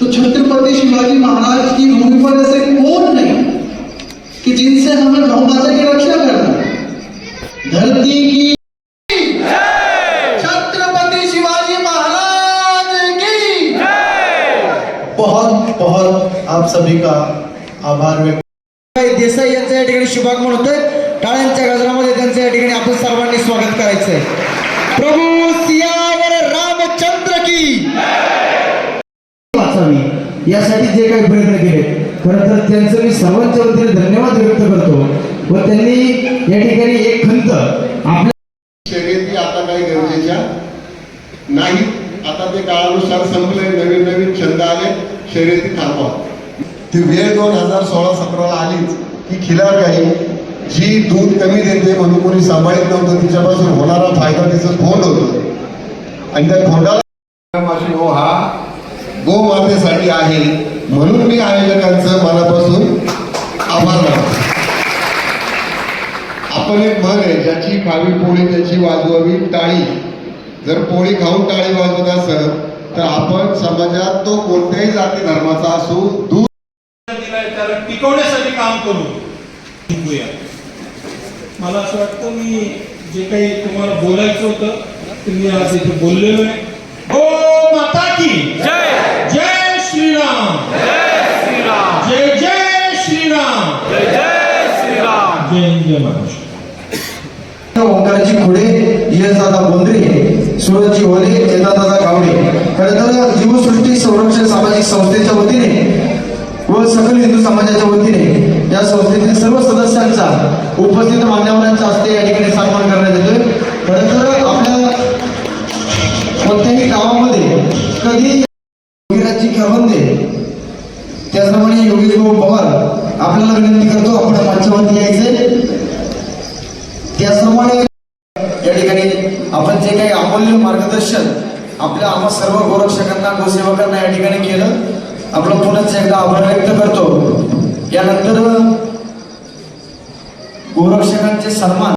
तो छत्रपति शिवाजी महाराज की भूमि पर ऐसे कौन नहीं कि जिनसे हमें गौ माता की रक्षा करना। धरती की छत्रपति शिवाजी महाराज की बहुत बहुत आप सभी का आभार व्यक्त। देसाई यांचं या ठिकाणी शुभागमन होतंय। टाळ्यांच्या गजरामध्ये त्यांचं या ठिकाणी आपण सर्वांनी स्वागत करायचंय। प्रभू सियावर रामचंद्र की यासाठी जे काही प्रयत्न केले खरं तर त्यांचं मी सर्वांच्या वतीने धन्यवाद व्यक्त करतो व त्यांनी या ठिकाणी एक खंत आपल्या शर्यती आता काही गरजेच्या नाही, आता ते काळानुसार संपले, नवीन नवीन छंद आले, शर्यती थांबवा। ती वेळ 2016-17 आलीच की खिलार गाई जी दूध कमी देते म्हणून कोणी सांभाळत नव्हतं, तिच्यापासून होणारा फायदा तिचं खोंड होतं आणि त्या खोंडाला हा गोमातेसाठी आहे म्हणून मी आयोजकांचं मनापासून आभार मानतो। आपण एक म्हण आहे, ज्याची खावी पोळी त्याची वाजवावी टाळी। जर पोळी खाऊन टाळी वाजवत असेल तर आपण समाजात तो कोणत्याही जाती धर्माचा असो दूर त्याला टिकवण्यासाठी काम करू। मला असं वाटतं मी जे काही तुम्हाला बोलायचं होतं ते मी आज इथे बोललेलो आहे। गो माता की जय, जय श्रीराम, जय श्रीराम, जय जय श्रीराम, जय जय श्रीराम, जय हिंद जय महाराष्ट्र। ओंकाराची खोडे, यशदादा बोंद्रे, सूरजजी ओले, चेतादादा गावडे खरं तर जीवसृष्टी संरक्षण सामाजिक संस्थेच्या वतीने व सकल हिंदू समाजाच्या वतीने या संस्थेतील सर्व सदस्यांचा उपस्थित मान्यवरांच्या हस्ते या ठिकाणी सन्मान करण्यात येतोय। खरं तर आपल्या कोणत्याही गावामध्ये कधी योगीराजची खरवंदे त्याचप्रमाणे योगेश भाऊ पवार आपल्याला विनंती करतो आपण मंचावरती यायचे। त्याचप्रमाणे या ठिकाणी आपण जे काही अमूल्य मार्गदर्शन आपल्या आम्हा सर्व गोरक्षकांना गोसेवकांना या ठिकाणी केलं, आपलं पुन्हा एकदा आभार व्यक्त करतो। यानंतर गोरक्षकांचे सन्मान